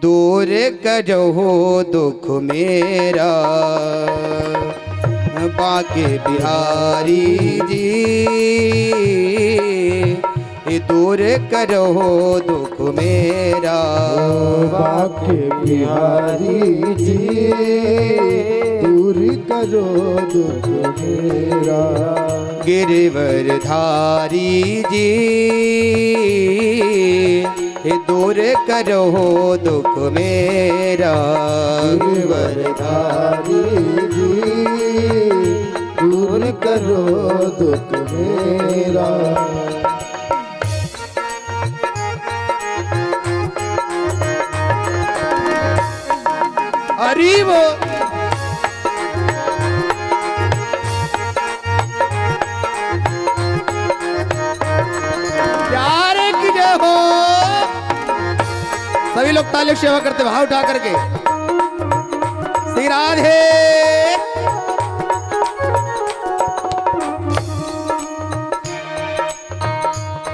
दूर करो दुख मेरा बाके बिहारी जी, दूर करो दुख मेरा बाके बिहारी जी, दूर करो दुख मेरा। गिरवर धारी जी, दूर करो दुख मेरा। गिरवर धारी जी, दूर करो दुख मेरा। हरि वो प्यार की जय हो। सभी लोग ताली से सेवा करते भाव उठा करके। श्री राधे।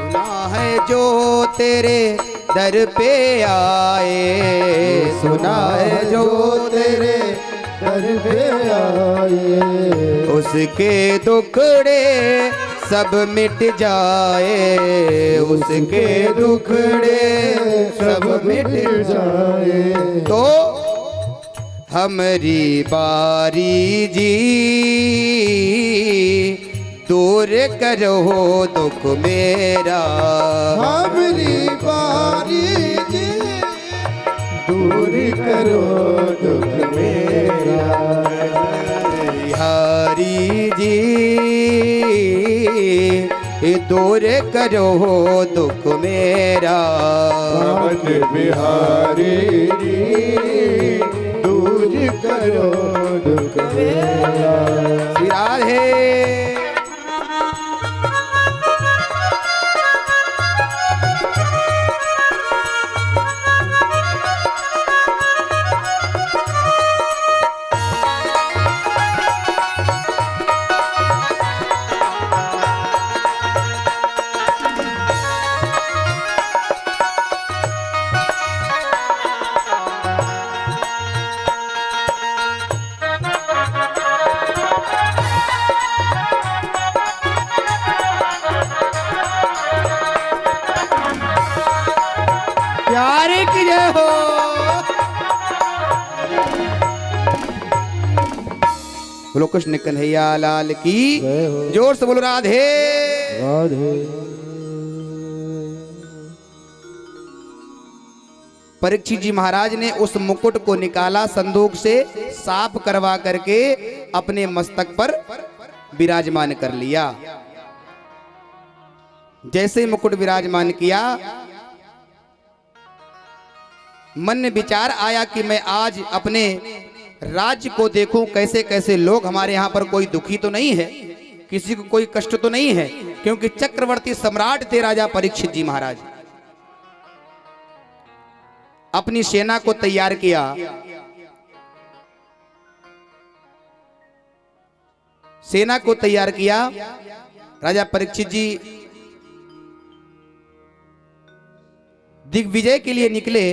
सुना है जो तेरे दर पे आए, सुना है जो तेरे दर पे आए, उसके दुखड़े सब मिट जाए, उसके दुखड़े सब मिट जाए। तो हमारी बारी जी, दूर करो दुख मेरा। हमारी बारी जी, दूर करो दुख मेरा। बिहारी जी, दूर करो दुख मेरा। बाके बिहारी जी, दूर करो दुख मेरा। श्री राधे। प्यारे की जय हो। बोलो कृष्ण कन्हैया लाल की जय हो। जोर से बोलो राधे। राधे। परीक्षित जी महाराज ने उस मुकुट को निकाला संदूक से, साफ करवा करके अपने मस्तक पर विराजमान कर लिया। जैसे मुकुट विराजमान किया, मन में विचार आया कि मैं आज अपने राज्य को देखूं, कैसे कैसे लोग, हमारे यहाँ पर कोई दुखी तो नहीं है, किसी को कोई कष्ट तो नहीं है, क्योंकि चक्रवर्ती सम्राट थे राजा परीक्षित जी महाराज। अपनी सेना को तैयार किया। सेना को तैयार किया। राजा परीक्षित जी दिग्विजय के लिए निकले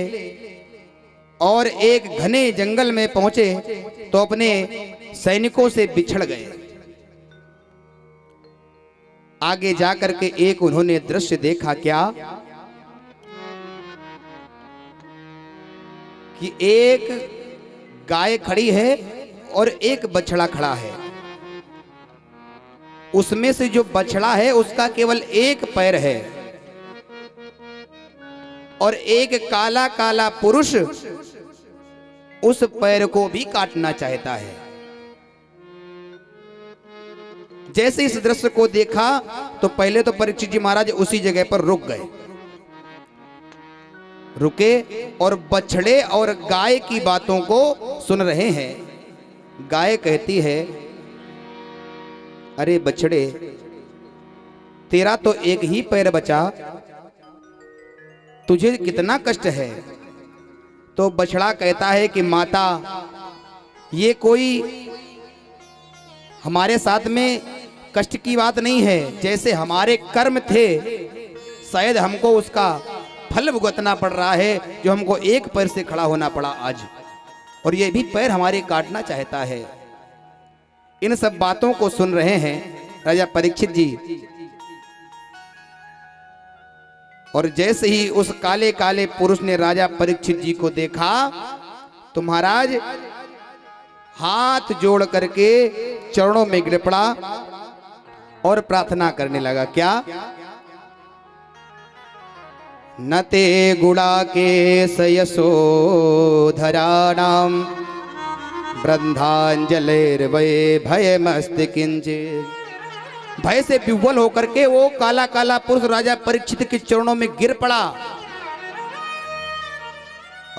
और एक घने जंगल में पहुंचे तो अपने सैनिकों से बिछड़ गए। आगे जाकर के एक उन्होंने दृश्य देखा, क्या कि एक गाय खड़ी है और एक बछड़ा खड़ा है। उसमें से जो बछड़ा है उसका केवल एक पैर है और एक काला काला पुरुष उस पैर को भी काटना चाहता है। जैसे इस दृश्य को देखा तो पहले तो परीक्षित जी महाराज उसी जगह पर रुक गए, रुके और बछड़े और गाय की बातों को सुन रहे हैं। गाय कहती है, अरे बछड़े, तेरा तो एक ही पैर बचा, तुझे कितना कष्ट है। तो बछड़ा कहता है कि माता, ये कोई हमारे साथ में कष्ट की बात नहीं है, जैसे हमारे कर्म थे शायद हमको उसका फल भुगतना पड़ रहा है जो हमको एक पैर से खड़ा होना पड़ा आज, और ये भी पैर हमारे काटना चाहता है। इन सब बातों को सुन रहे हैं राजा परीक्षित जी, और जैसे ही उस काले काले पुरुष ने राजा परीक्षित जी को देखा तो महाराज हाथ जोड़ करके चरणों में गिर पड़ा और प्रार्थना करने लगा। क्या? न ते गुणाकेश यशोधराणाम ब्रह्मांजलिर्वै भयमस्ति किंचित्। भय से विह्वल होकर के वो काला काला पुरुष राजा परीक्षित के चरणों में गिर पड़ा,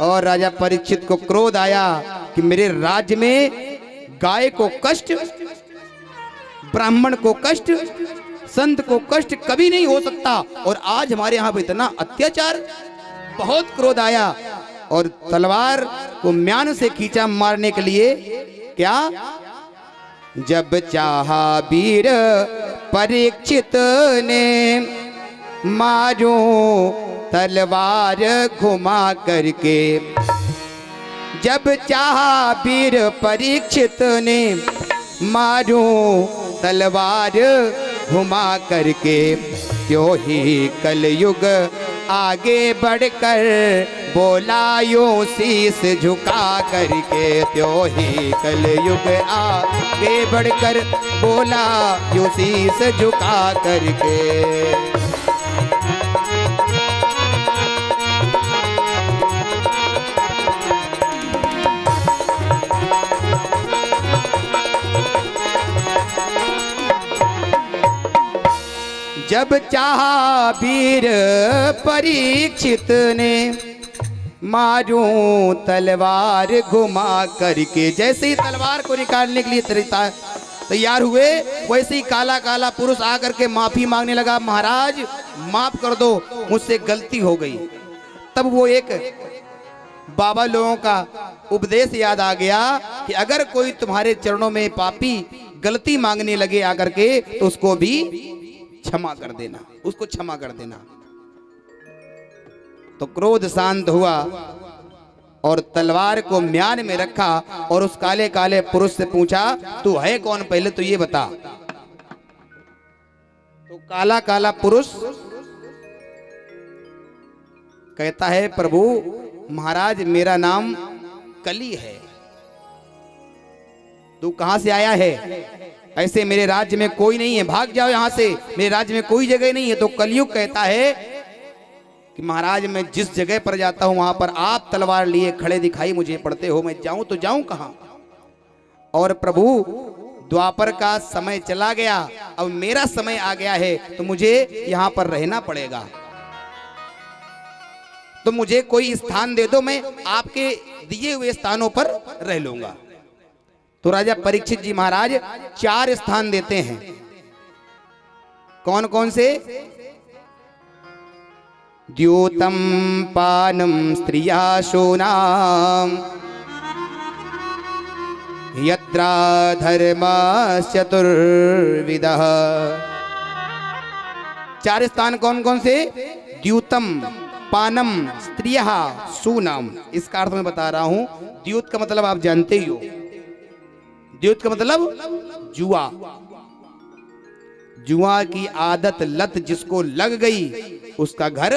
और राजा परीक्षित को क्रोध आया कि मेरे राज्य में गाय को कष्ट, ब्राह्मण को कष्ट, संत को कष्ट कभी नहीं हो सकता, और आज हमारे यहाँ पे इतना अत्याचार। बहुत क्रोध आया और तलवार को म्यान से खींचा मारने के लिए। क्या? जब चाहा वीर परीक्षित ने मारो तलवार घुमा करके। जब चाहा वीर परीक्षित ने मारो तलवार घुमा करके, त्यों ही कलयुग आगे बढ़कर बोला यूं शीस झुका करके। त्यों ही कलयुग आगे बढ़कर बोला यूं शीस झुका करके। जब चाहा वीर परीक्षित ने मारूं तलवार घुमा करके। जैसे ही तलवार को निकालने के लिए तैयार हुए, वैसे ही काला काला पुरुष आकर के माफी मांगने लगा। महाराज माफ कर दो, मुझसे गलती हो गई। तब वो एक बाबा लोगों का उपदेश याद आ गया कि अगर कोई तुम्हारे चरणों में पापी गलती मांगने लगे आकर के तो उसको भी क्षमा कर देना, उसको क्षमा कर देना। तो क्रोध शांत हुआ और तलवार को म्यान में रखा और उस काले काले पुरुष से पूछा, तू है कौन, पहले तो ये बता। तो काला काला पुरुष कहता है, प्रभु महाराज मेरा नाम कली है। तू कहां से आया है? ऐसे मेरे राज्य में कोई नहीं है, भाग जाओ यहां से, मेरे राज्य में कोई जगह नहीं है। तो कलयुग कहता है कि महाराज मैं जिस जगह पर जाता हूं वहां पर आप तलवार लिए खड़े दिखाई मुझे पड़ते हो, मैं जाऊं तो जाऊं कहां? और प्रभु द्वापर का समय चला गया, अब मेरा समय आ गया है, तो मुझे यहां पर रहना पड़ेगा। तो मुझे कोई स्थान दे दो, मैं आपके दिए हुए स्थानों पर रह लूंगा। तो राजा परीक्षित जी महाराज 4 स्थान देते हैं। कौन कौन से? द्यूतम पानम स्त्रिया शूनाम यत्रा धर्मश्चतुर्विदः। 4 स्थान कौन कौन से? द्यूतम, पानम, स्त्रिया, शूनाम। इसका अर्थ मैं बता रहा हूं। द्यूत का मतलब आप जानते ही हो, द्यूत का मतलब जुआ। जुआ की आदत लत जिसको लग गई उसका घर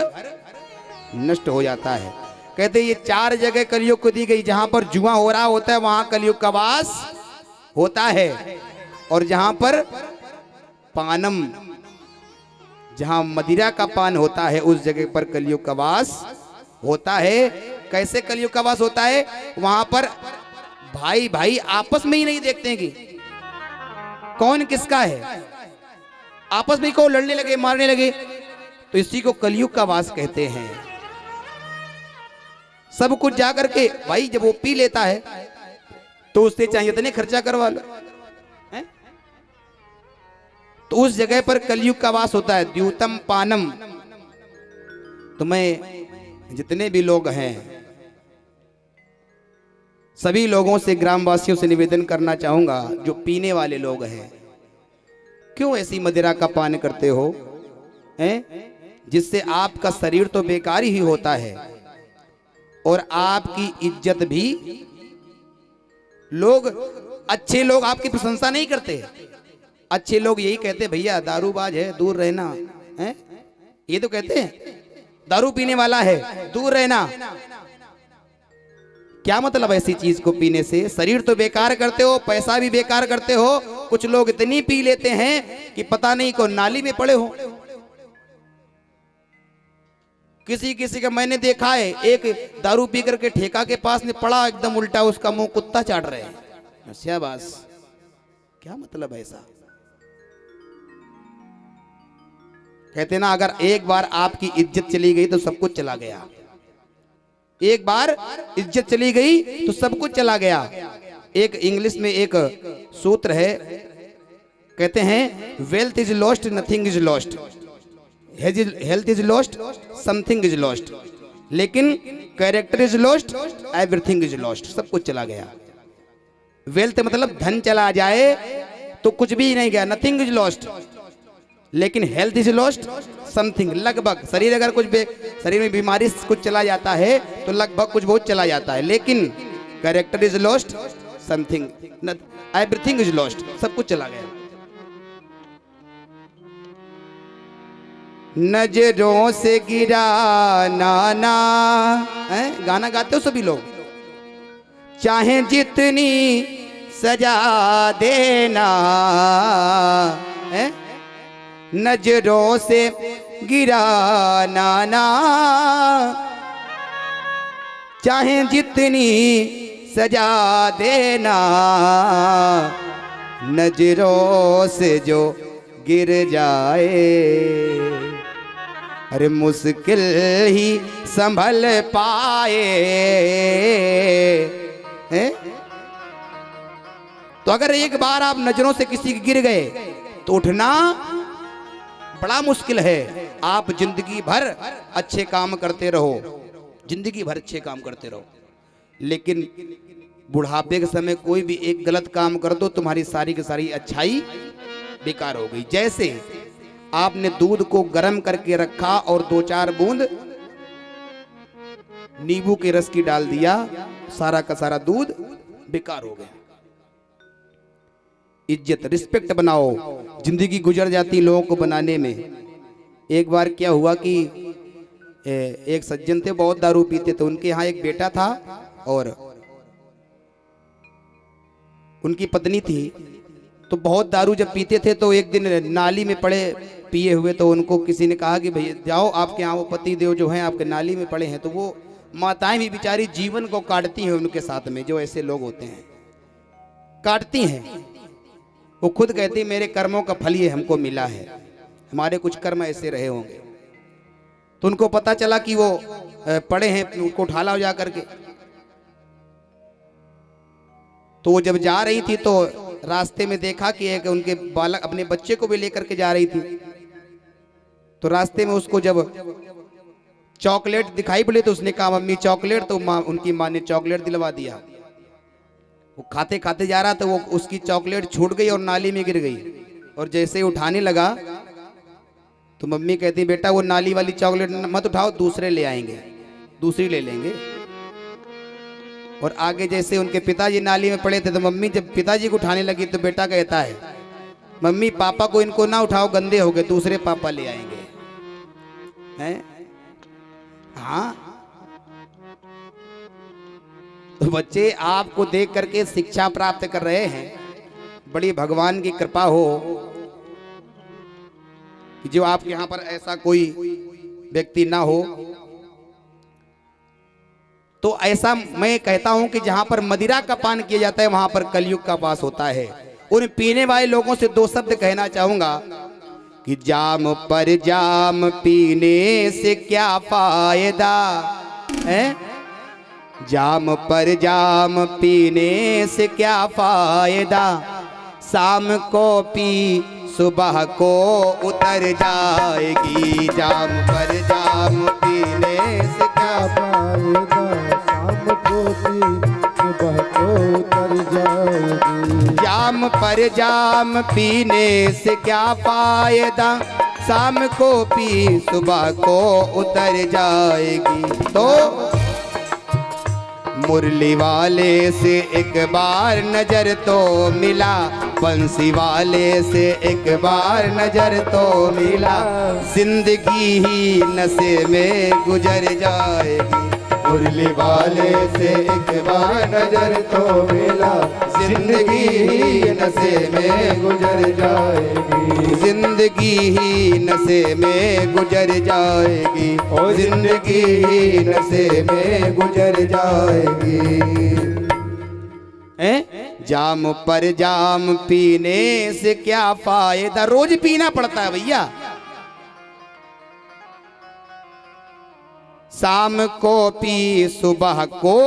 नष्ट हो जाता है। कहते ये 4 जगह कलयुग को दी गई, जहां पर जुआ हो रहा होता है वहां कलयुग का वास होता है, और जहां पर पानम, जहां मदिरा का पान होता है उस जगह पर कलयुग का वास होता है। कैसे कलयुग का वास होता है? वहां पर भाई भाई आपस में ही नहीं देखते हैं कि कौन किसका है, आपस में को लड़ने लगे, मारने लगे, तो इसी को कलयुग का वास कहते हैं। सब कुछ जाकर के भाई जब वो पी लेता है तो उससे चाहिए इतने खर्चा करवा लो, तो उस जगह पर कलयुग का वास होता है। द्यूतम पानम। तो मैं जितने भी लोग हैं सभी लोगों से, ग्रामवासियों से निवेदन करना चाहूंगा, जो पीने वाले लोग हैं, क्यों ऐसी मदिरा का पान करते हो? हैं? जिससे आपका शरीर तो बेकार ही होता है और आपकी इज्जत भी, लोग अच्छे लोग आपकी प्रशंसा नहीं करते। अच्छे लोग यही कहते भैया दारूबाज है दूर रहना है, ये तो कहते हैं दारू पीने वाला है दूर रहना। क्या मतलब ऐसी चीज को पीने से? शरीर तो बेकार करते हो, पैसा भी बेकार करते हो। कुछ लोग इतनी पी लेते हैं कि पता नहीं को नाली में पड़े हो। किसी किसी का मैंने देखा है, एक दारू पी करके ठेका के पास में पड़ा, एकदम उल्टा उसका मुंह कुत्ता चाट रहे हैं। शाबाश, क्या मतलब है ऐसा? कहते ना अगर एक बार आपकी इज्जत चली गई तो सब कुछ चला गया। एक बार इज्जत चली गई तो सब कुछ चला गया। एक इंग्लिश में एक सूत्र है, कहते हैं wealth is lost nothing is lost, health is lost something is lost, लेकिन character is lost everything is lost. सब कुछ चला गया। वेल्थ मतलब धन चला जाए तो कुछ भी नहीं गया, नथिंग इज लॉस्ट। लेकिन हेल्थ इज लॉस्ट समथिंग, लगभग शरीर अगर कुछ शरीर में बीमारी कुछ चला जाता है तो लगभग कुछ बहुत चला जाता है। लेकिन character is lost something, everything is lost, सब कुछ चला गया। नजरों से गिरा नाना, गाना गाते हो सभी लोग, चाहे जितनी सजा देना, नजरों से गिरा नाना, चाहे जितनी सजा देना, नजरों से जो गिर जाए, अरे मुश्किल ही संभल पाए। तो अगर एक बार आप नजरों से किसी के गिर गए तो उठना बड़ा मुश्किल है। आप जिंदगी भर अच्छे काम करते रहो, जिंदगी भर अच्छे काम करते रहो, लेकिन बुढ़ापे के समय कोई भी एक गलत काम कर दो, तुम्हारी सारी की सारी अच्छाई बेकार हो गई। जैसे आपने दूध को गर्म करके रखा और 2-4 बूंद नींबू के रस की डाल दिया, सारा का सारा दूध बेकार हो गया। इज्जत रिस्पेक्ट बनाओ, जिंदगी गुजर जाती लोगों को बनाने में। एक बार क्या हुआ कि एक सज्जन थे, बहुत दारू पीते थे। उनके यहाँ एक बेटा था और उनकी पत्नी थी। तो बहुत दारू जब पीते थे तो एक दिन नाली में पड़े पिए हुए, तो उनको किसी ने कहा कि भैया जाओ आपके यहाँ वो पति देव जो हैं आपके नाली में पड़े हैं। तो वो माताएं भी बेचारी जीवन को काटती हैं उनके साथ में, जो ऐसे लोग होते हैं काटती हैं। वो खुद कहती मेरे कर्मों का फल ये हमको मिला है, हमारे कुछ कर्म ऐसे रहे होंगे। तो उनको पता चला कि वो पड़े हैं, उनको उठा लाओ जा करके। तो वो जब जा रही थी तो रास्ते में देखा कि एक उनके बालक अपने बच्चे को भी लेकर के जा रही थी। तो रास्ते में उसको जब चॉकलेट दिखाई पड़ी तो उसने कहा मम्मी चॉकलेट, तो उनकी माँ ने चॉकलेट दिलवा दिया। वो खाते खाते जा रहा था, वो उसकी चॉकलेट छूट गई और नाली में गिर गई। और जैसे ही उठाने लगा तो मम्मी कहती बेटा वो नाली वाली चॉकलेट मत उठाओ, दूसरे ले आएंगे, दूसरी ले लेंगे। और आगे जैसे उनके पिताजी नाली में पड़े थे तो मम्मी जब पिताजी को उठाने लगी तो बेटा कहता है मम्मी पापा को इनको ना उठाओ, गंदे हो गए, दूसरे पापा ले आएंगे। हैं? हाँ, तो बच्चे आपको देख करके शिक्षा प्राप्त कर रहे हैं। बड़ी भगवान की कृपा हो कि जो आपके यहाँ पर ऐसा कोई व्यक्ति ना हो। तो ऐसा मैं कहता हूं कि जहां पर मदिरा का पान किया जाता है वहां पर कलयुग का वास होता है। उन पीने वाले लोगों से 2 शब्द कहना चाहूंगा कि जाम पर जाम पीने से क्या फायदा है, जाम पर जाम पीने से क्या फायदा, शाम को पी सुबह को उतर जाएगी, जाम पर जाम पीने से क्या फायदा, शाम को पी सुबह को उतर जाएगी। जाम पर जाम पीने से क्या फायदा, शाम को पी सुबह को उतर जाएगी। तो मुरली वाले से एक बार नजर तो मिला, बंसी वाले से एक बार नजर तो मिला, जिंदगी ही नशे में गुजर जाएगी। मुरली वाले से एक बार नजर तो मिला, जिंदगी ही नशे में गुजर जाएगी। जिंदगी ही नशे में गुजर जाएगी, ओ जिंदगी ही नशे में गुजर जाएगी। जाम पर जाम पीने से क्या फायदा, रोज पीना पड़ता है भैया। शाम को पी सुबह को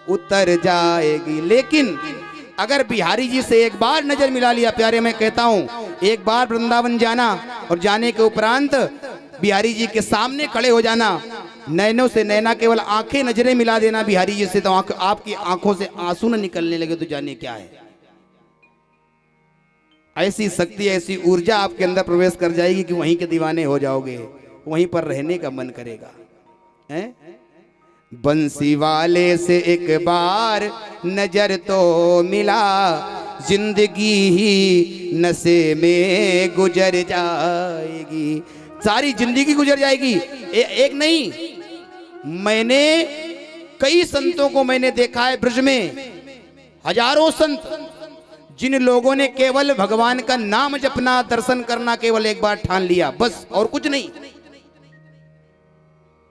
उतर जाएगी। लेकिन अगर बिहारी जी से एक बार नजर मिला लिया, प्यारे मैं कहता हूं, एक बार वृंदावन जाना और जाने के उपरांत बिहारी जी के सामने खड़े हो जाना, नैनों से नैना केवल आंखें नजरें मिला देना बिहारी जी से, तो आपकी आंखों से आंसू न निकलने लगे तो जाने क्या है। ऐसी शक्ति, ऐसी ऊर्जा आपके अंदर प्रवेश कर जाएगी कि वहीं के दीवाने हो जाओगे, वहीं पर रहने का मन करेगा। बंसी वाले से एक बार नजर तो मिला, जिंदगी ही नशे में गुजर जाएगी। सारी जिंदगी गुजर जाएगी। एक नहीं, मैंने कई संतों को मैंने देखा है ब्रज में, हजारों संत, जिन लोगों ने केवल भगवान का नाम जपना, दर्शन करना केवल एक बार ठान लिया, बस और कुछ नहीं।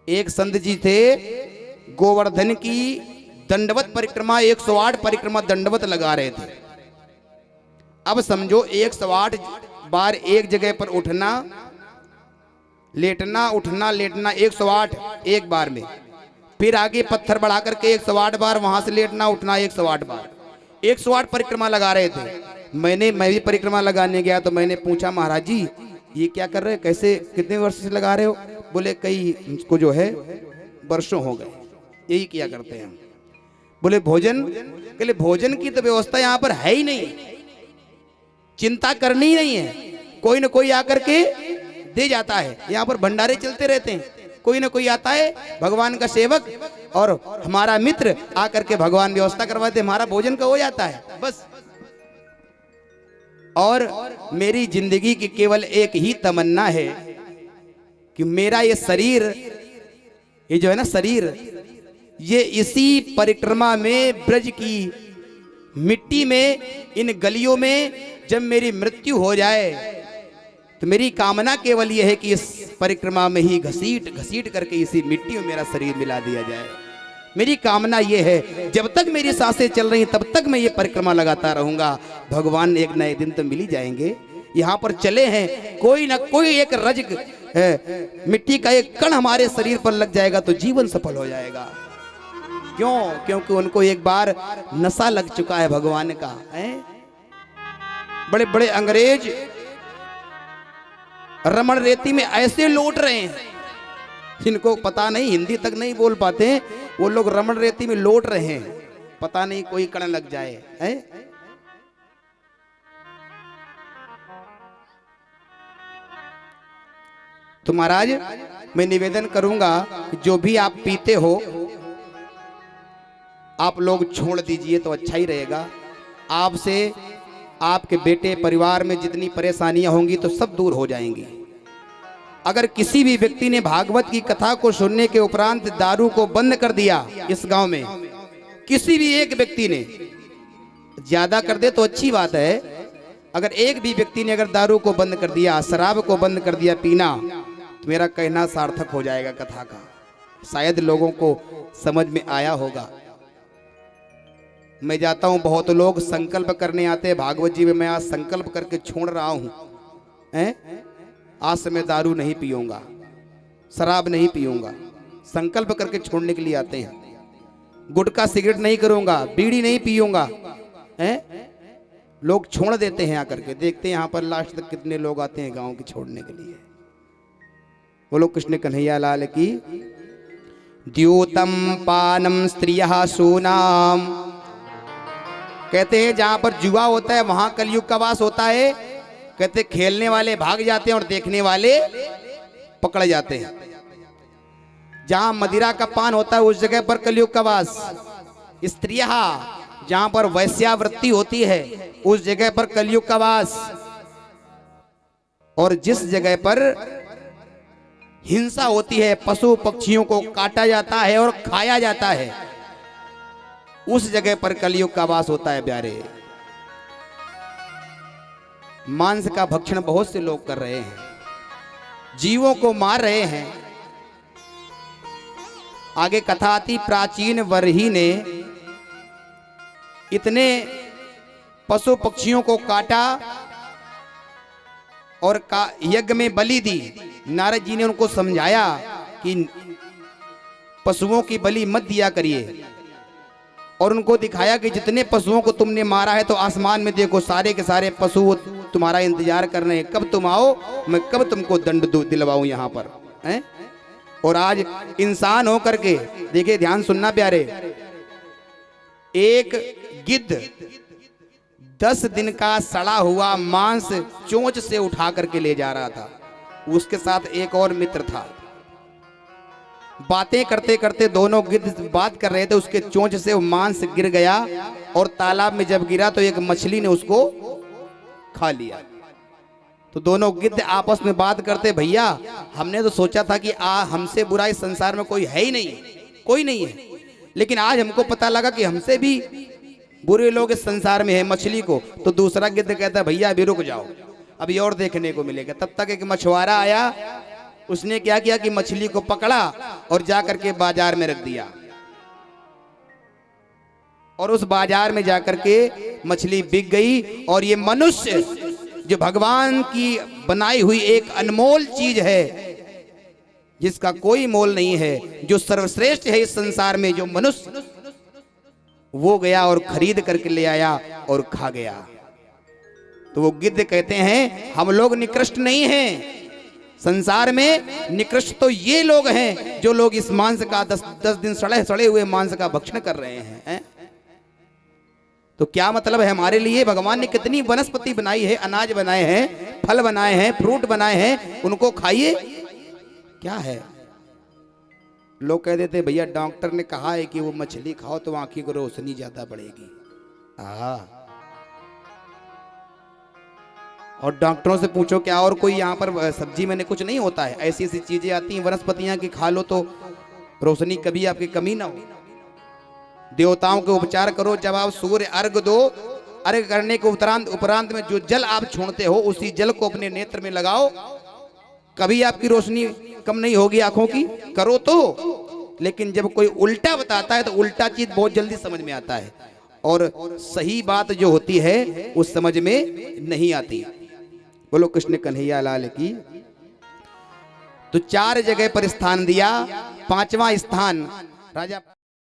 एक संत जी थे, गोवर्धन की दंडवत परिक्रमा 108 परिक्रमा दंडवत लगा रहे थे। अब समझो 108 बार एक जगह पर उठना लेटना, उठना लेटना, 108 एक बार में, फिर आगे पत्थर बढ़ा करके 108 बार वहां से लेटना उठना, 108 बार, 108 परिक्रमा लगा रहे थे। मैं भी परिक्रमा लगाने गया तो मैंने पूछा, महाराज जी ये क्या कर रहे हैं, कैसे, कितने वर्ष से लगा रहे हो? बोले कई को जो है वर्षों हो गए, यही किया करते हैं। बोले भोजन, के लिए भोजन की तो व्यवस्था यहाँ पर है ही नहीं, चिंता करनी ही नहीं है, कोई ना कोई आकर के दे जाता है। यहाँ पर भंडारे चलते रहते हैं, कोई ना कोई आता है भगवान का सेवक और हमारा मित्र आकर के भगवान व्यवस्था करवाते, हमारा भोजन का हो जाता है बस। और मेरी जिंदगी की केवल एक ही तमन्ना है कि मेरा ये शरीर, ये जो है ना शरीर, ये इसी परिक्रमा में, ब्रज की मिट्टी में, इन गलियों में जब मेरी मृत्यु हो जाए तो मेरी कामना केवल ये है कि इस परिक्रमा में ही घसीट घसीट करके इसी मिट्टी में मेरा शरीर मिला दिया जाए। मेरी कामना ये है, जब तक मेरी सांसें चल रही तब तक मैं ये परिक्रमा लगाता रहूंगा। भगवान एक नए दिन तो मिल ही जाएंगे। यहाँ पर चले हैं, कोई ना कोई एक रज मिट्टी का एक कण हमारे शरीर पर लग जाएगा तो जीवन सफल हो जाएगा। क्यों? क्योंकि उनको एक बार नशा लग चुका है भगवान का। बड़े बड़े अंग्रेज रमण रेती में ऐसे लौट रहे हैं, जिनको पता नहीं, हिंदी तक नहीं बोल पाते, वो लोग रमण रेती में लौट रहे हैं, पता नहीं कोई कण लग जाए है? तो महाराज मैं निवेदन करूंगा कि जो भी आप पीते हो आप लोग छोड़ दीजिए तो अच्छा ही रहेगा। आपसे, आपके बेटे, परिवार में जितनी परेशानियां होंगी तो सब दूर हो जाएंगी। अगर किसी भी व्यक्ति ने भागवत की कथा को सुनने के उपरांत दारू को बंद कर दिया, इस गांव में किसी भी एक व्यक्ति ने, ज्यादा कर दे तो अच्छी बात है, अगर एक भी व्यक्ति ने अगर दारू को बंद कर दिया, शराब को बंद कर दिया पीना, तो मेरा कहना सार्थक हो जाएगा कथा का। शायद लोगों को समझ में आया होगा। मैं जाता हूं, बहुत लोग संकल्प करने आते हैं भागवत जी में, मैं आज संकल्प करके छोड़ रहा हूं, आज से मैं दारू नहीं पीऊंगा, शराब नहीं पीऊंगा, संकल्प करके छोड़ने के लिए आते हैं। गुटखा सिगरेट नहीं करूंगा, बीड़ी नहीं पीऊंगा, लोग छोड़ देते हैं आकर के। देखते हैं यहाँ पर लास्ट तक कितने लोग आते हैं गांव के छोड़ने के लिए। बोलो कृष्ण कन्हैया लाल की। द्यूतम पानम स्त्रियः सूनाम, कहते हैं जहां पर जुआ होता है वहां कलयुग का वास होता है, कहते खेलने वाले भाग जाते हैं और देखने वाले पकड़ जाते हैं। जहां मदिरा का पान होता है उस जगह पर कलयुग का वास। स्त्रियां जहां पर वैश्यावृत्ति होती है उस जगह पर कलयुग का वास। और जिस जगह पर हिंसा होती है, पशु पक्षियों को काटा जाता है और खाया जाता है, उस जगह पर कलयुग का वास होता है प्यारे। मांस का भक्षण बहुत से लोग कर रहे हैं, जीवों को मार रहे हैं। आगे कथा आती, प्राचीन वर्ही ने इतने पशु पक्षियों को काटा और यज्ञ में बलि दी। नारद जी ने उनको समझाया कि पशुओं की बलि मत दिया करिए, और उनको दिखाया कि जितने पशुओं को तुमने मारा है तो आसमान में देखो, सारे के सारे पशु तुम्हारा इंतजार कर रहे हैं, कब तुम आओ, मैं कब तुमको दंड दिलवाऊं यहाँ पर हैं? और आज इंसान हो करके देखिए, ध्यान सुनना प्यारे, एक गिद्ध 10 दिन का सड़ा हुआ मांस चोंच से उठा करके ले जा रहा था। उसके साथ एक और मित्र था। बातें करते करते दोनों गिद्ध बात कर रहे थे, उसके चोंच से वो मांस गिर गया और तालाब में जब गिरा तो एक मछली ने उसको खा लिया। तो दोनों गिद्ध आपस में बात करते, भैया हमने तो सोचा था कि हमसे बुरा इस संसार में कोई है ही नहीं, कोई नहीं है, लेकिन आज हमको पता लगा कि हमसे भी बुरे लोग इस संसार में है, मछली को। तो दूसरा गिद्ध कहता है, भैया अभी रुक जाओ, अभी और देखने को मिलेगा। तब तक एक मछुआरा आया, उसने क्या किया कि मछली को पकड़ा और जाकर के बाजार में रख दिया, और उस बाजार में जाकर के मछली बिक गई। और ये मनुष्य जो भगवान की बनाई हुई एक अनमोल चीज है, जिसका कोई मोल नहीं है, जो सर्वश्रेष्ठ है इस संसार में, जो मनुष्य, वो गया और खरीद करके ले आया और खा गया। तो वो गिद्ध कहते हैं, हम लोग निकृष्ट नहीं हैं, संसार में निकृष्ट तो ये लोग हैं जो लोग इस मांस का 10 दिन सड़े हुए मांस का भक्षण कर रहे हैं। तो क्या मतलब है हमारे लिए? भगवान ने कितनी वनस्पति बनाई है, अनाज बनाए हैं, फल बनाए हैं, फ्रूट बनाए हैं, उनको खाइए। क्या है? लोग कह देते, भैया डॉक्टर ने कहा है कि वो मछली खाओ तो आंखी को रोशनी ज्यादा बढ़ेगी। और डॉक्टरों से पूछो क्या और कोई यहाँ पर सब्जी में कुछ नहीं होता है, ऐसी ऐसी चीजें आती हैं वनस्पतियां की खा लो तो रोशनी कभी आपकी कमी ना हो। देवताओं के उपचार करो, जब आप सूर्य अर्घ दो, अर्घ करने के उपरांत में जो जल आप छोड़ते हो उसी जल को अपने नेत्र में लगाओ, कभी आपकी रोशनी कम नहीं होगी आंखों की। करो तो, लेकिन जब कोई उल्टा बताता है तो उल्टा चीज बहुत जल्दी समझ में आता है, और सही बात जो होती है उस समझ में नहीं आती। बोलो कृष्ण कन्हैया लाल की। तो 4 जगह पर स्थान दिया, 5वां स्थान राजा